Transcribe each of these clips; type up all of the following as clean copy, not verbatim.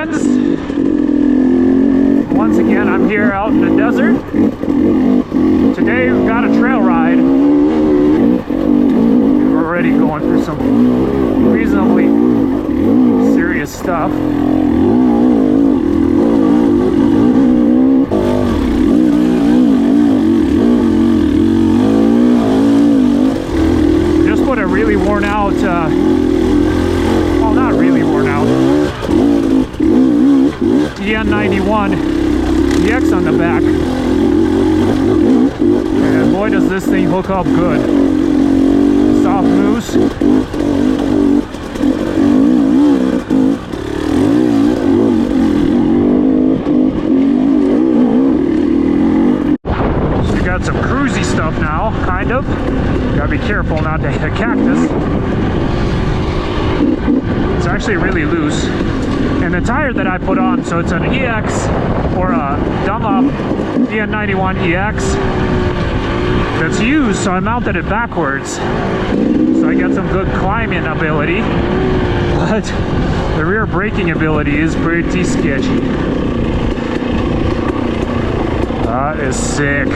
friends. Once again, I'm here out in the desert. Today we've got a trail ride. We're already going through some reasonably serious stuff. Just put a really worn out, well, not really worn out, EN91 EX on the back. And boy, does this thing hook up good. Soft moose. So we got some cruisy stuff now, kind of. Gotta be careful not to hit a cactus. It's actually really loose. And the tire that I put on, so it's an EX or a Dunlop EN91 EX that's used, so I mounted it backwards. So I got some good climbing ability, but the rear braking ability is pretty sketchy. That is sick.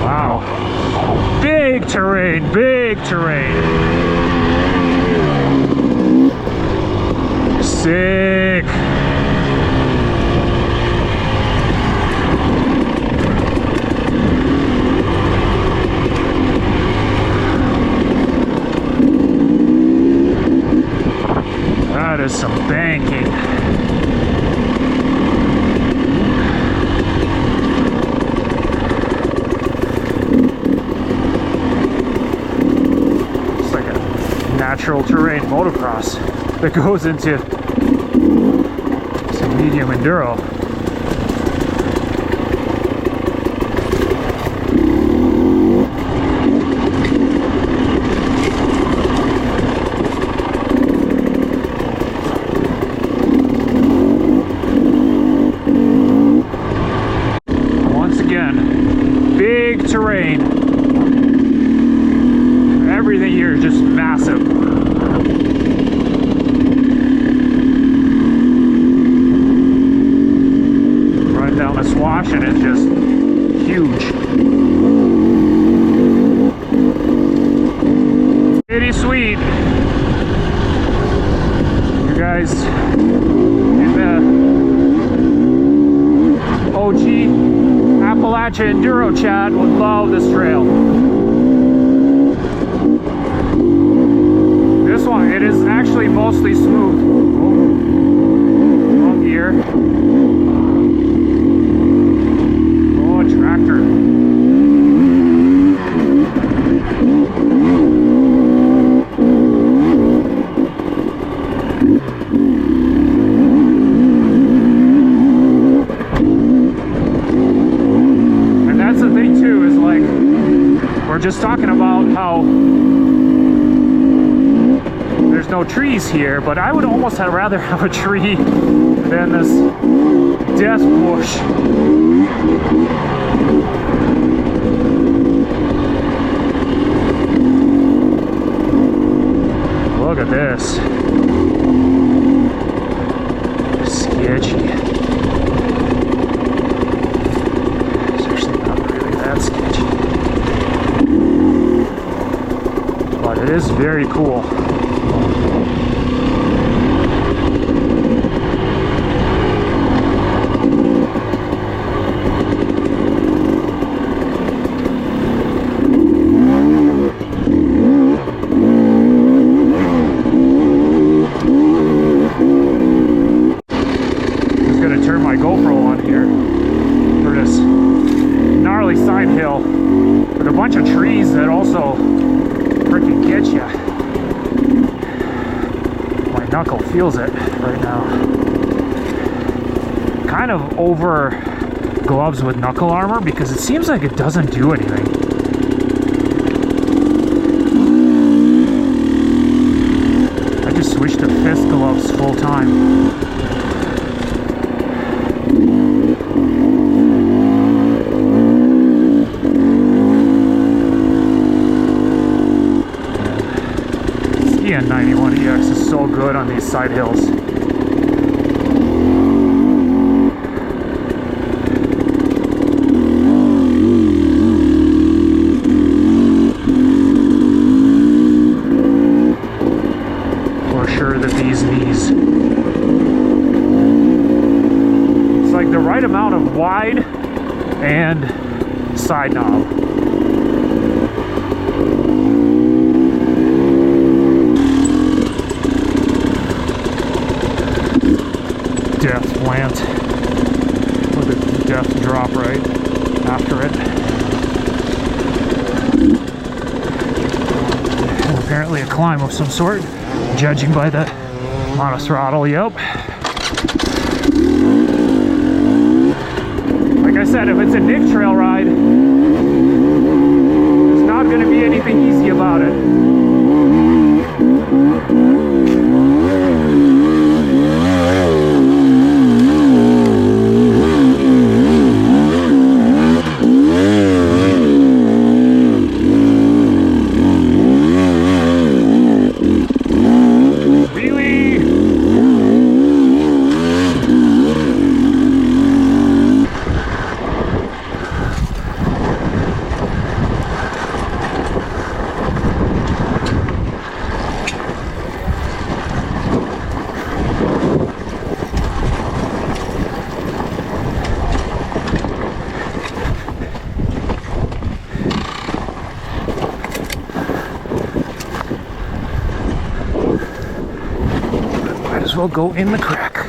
Wow. Big terrain, big terrain. Sick. That is some banking. It's like a natural terrain motocross that goes into some medium enduro. Once again, big terrain. Everything here is just massive. Down the swash and it's just huge. Pretty sweet. You guys in the OG Appalachia Enduro chat would love this trail. This one, it is actually mostly smooth. Wrong gear. Tractor. And that's the thing too, is like, we're just talking about how there's no trees here, but I would almost rather have a tree than this death bush. Look at this. Sketchy. It's actually not really that sketchy. But it is very cool. With a bunch of trees that also freaking get you. My knuckle feels it right now. Kind of over gloves with knuckle armor because it seems like it doesn't do anything. I just switched to fist gloves full time. EN91 91 EX is so good on these side hills. For sure the bee's knees. It's like the right amount of wide and side knob. Death plant with a death drop right after it. And apparently a climb of some sort, judging by the amount of throttle. Yep. Like I said, if it's a Nick trail ride, there's not going to be anything easy about it. Will go in the crack.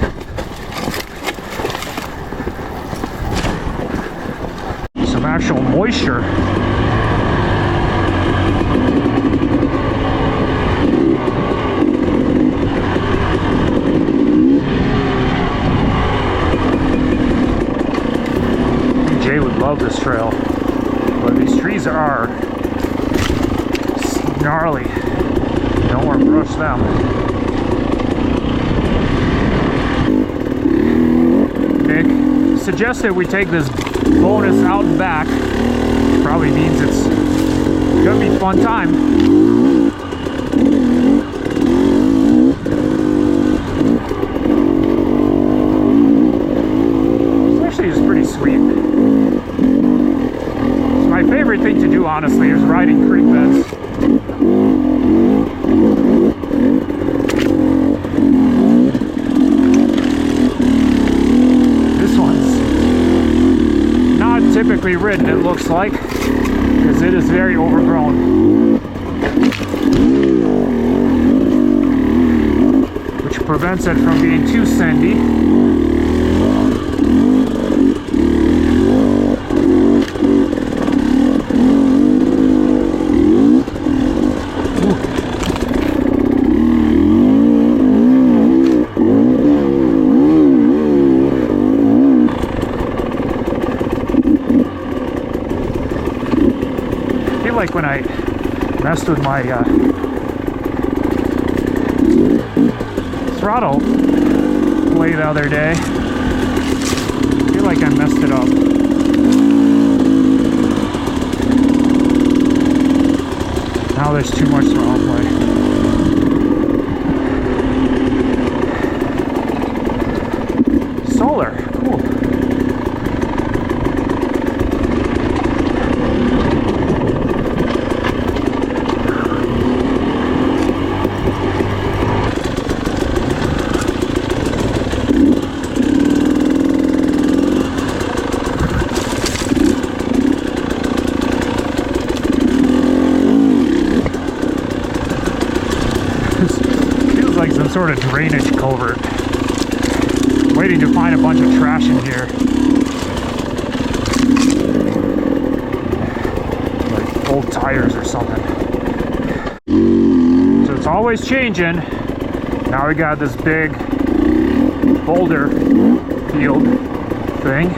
Some actual moisture. Jay would love this trail, but these trees are gnarly. Don't want to brush them. Suggested we take this bonus out and back. Probably means it's gonna be a fun time. This actually is pretty sweet. It's my favorite thing to do, honestly, is riding creek beds. Typically ridden, it looks like, because it is very overgrown, which prevents it from being too sandy. Like when I messed with my throttle play the other day, I feel like I messed it up. Now there's too much throttle play. Solar, cool. Like some sort of drainage culvert. Waiting to find a bunch of trash in here. Like old tires or something. So it's always changing. Now we got this big boulder field thing.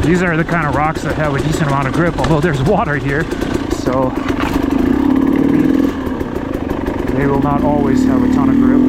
These are the kind of rocks that have a decent amount of grip, although there's water here, so maybe they will not always have a ton of grip.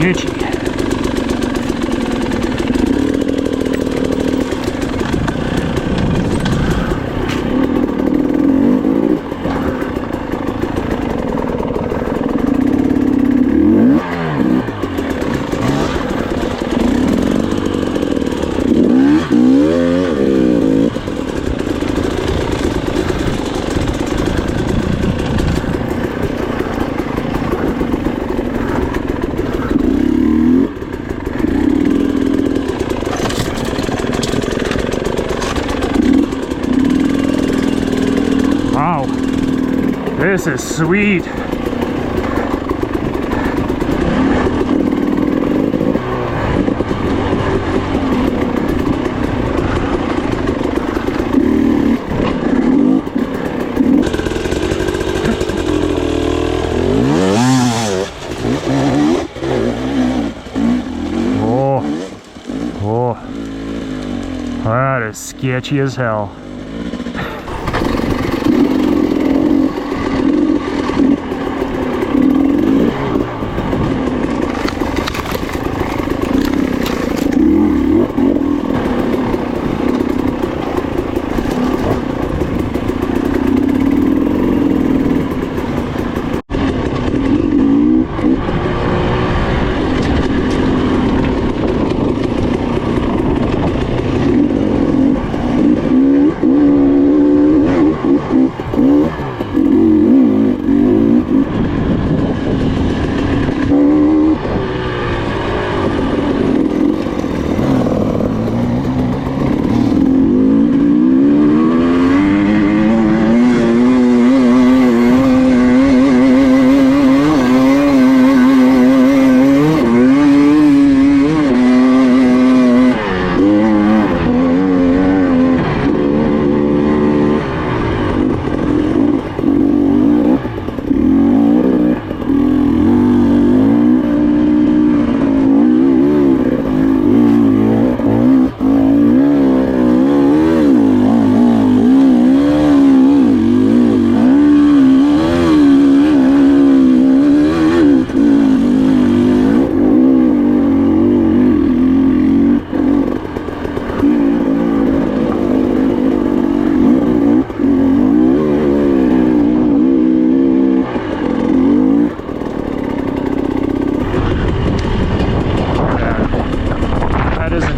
Itchy. This is sweet. Oh, that is sketchy as hell.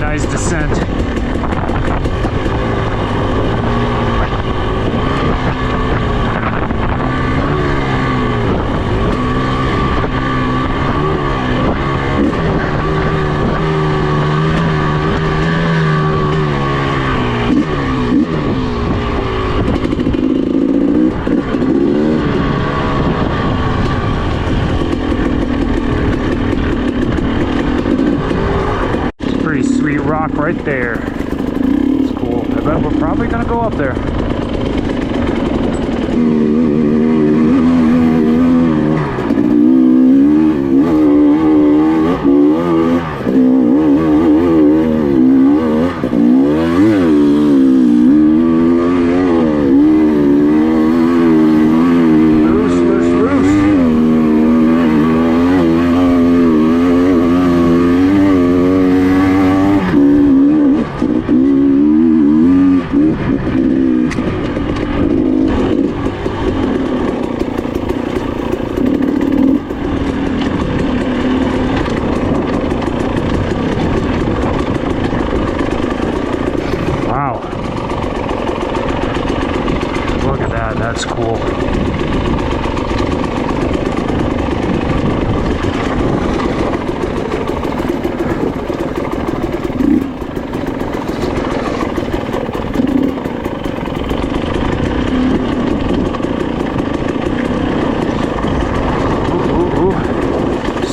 Nice descent. Pretty sweet rock right there. It's cool. I bet we're probably gonna go up there. looks cool.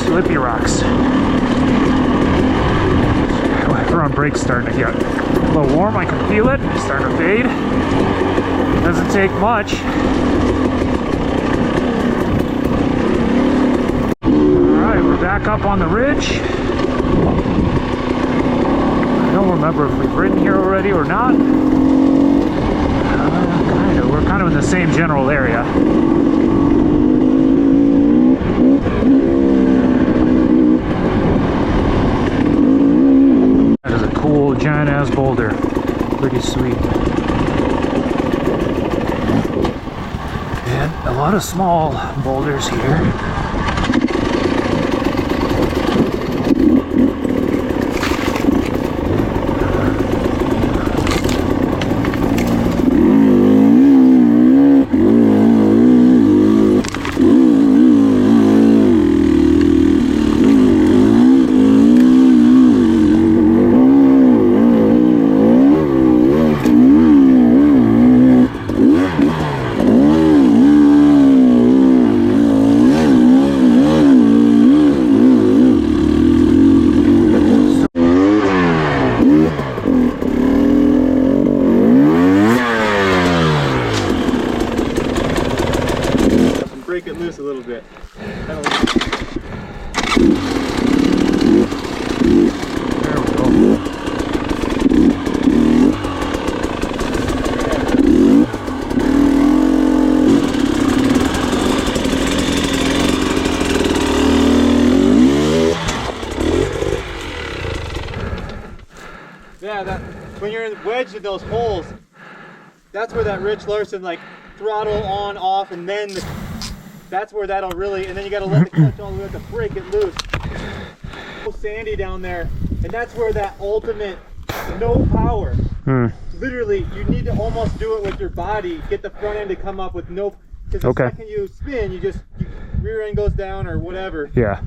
Slippy rocks. Front brake's starting to get a little warm. I can feel it. It's starting to fade. Doesn't take much. Alright, we're back up on the ridge. I don't remember if we've ridden here already or not. Kind of. We're kind of in the same general area. Cool giant ass boulder, pretty sweet, and a lot of small boulders here. Break it loose a little bit. There we go. Yeah, that when you're wedged in those holes, that's where that Rich Larson like throttle on, off, and then that's where that'll really, and then you gotta let the clutch all the way up to break it loose. It's so sandy down there, and that's where that ultimate no power. Literally, you need to almost do it with your body, get the front end to come up with no, because the second you spin, your rear end goes down or whatever. Yeah.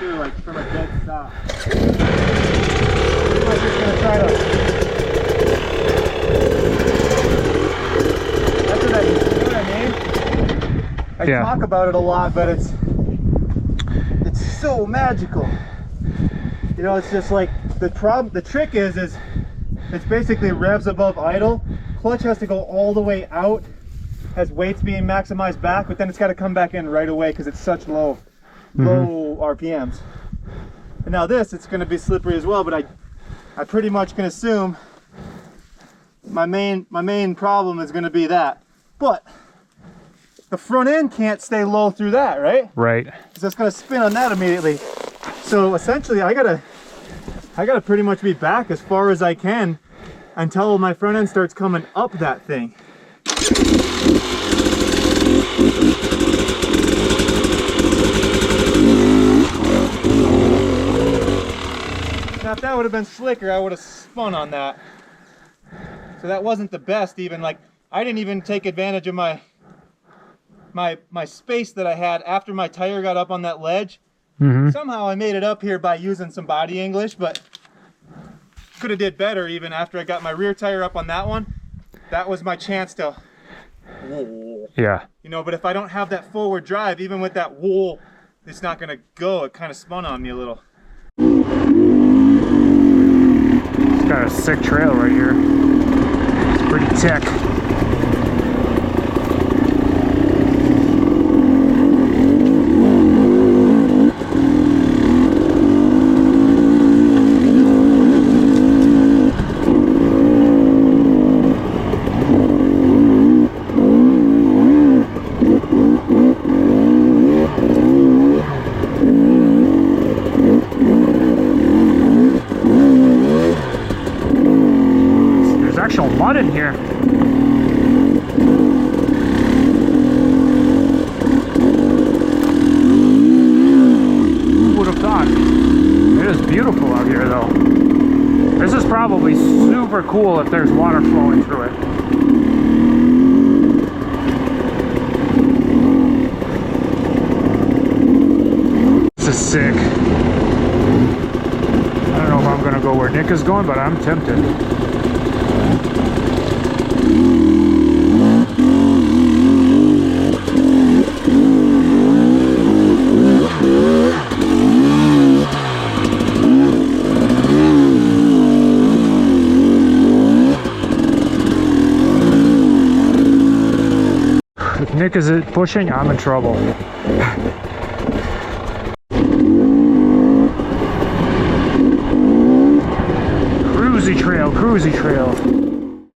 Like from a dead stop. I'm just gonna try to. That's what you know what I mean? I talk about it a lot, but it's so magical. You know, it's just like the trick is it's basically revs above idle. Clutch has to go all the way out, has weights being maximized back, but then it's got to come back in right away because it's such low RPMs. And now this, it's going to be slippery as well, but I pretty much can assume my main problem is going to be that. But the front end can't stay low through that, right? Right. So it's going to spin on that immediately. So essentially, I gotta pretty much be back as far as I can until my front end starts coming up that thing. Now if that would have been slicker, I would have spun on that. So that wasn't the best even. Like, I didn't even take advantage of my space that I had after my tire got up on that ledge. Somehow I made it up here by using some body English, but could have did better even after I got my rear tire up on that one. That was my chance to, yeah. You know, but if I don't have that forward drive, even with that wool, it's not gonna go. It kind of spun on me a little. It's got a sick trail right here. It's pretty thick. super cool if there's water flowing through it. This is sick. I don't know if I'm gonna go where Nick is going, but I'm tempted. If Nick is pushing, I'm in trouble. Cruisy trail, cruisy trail.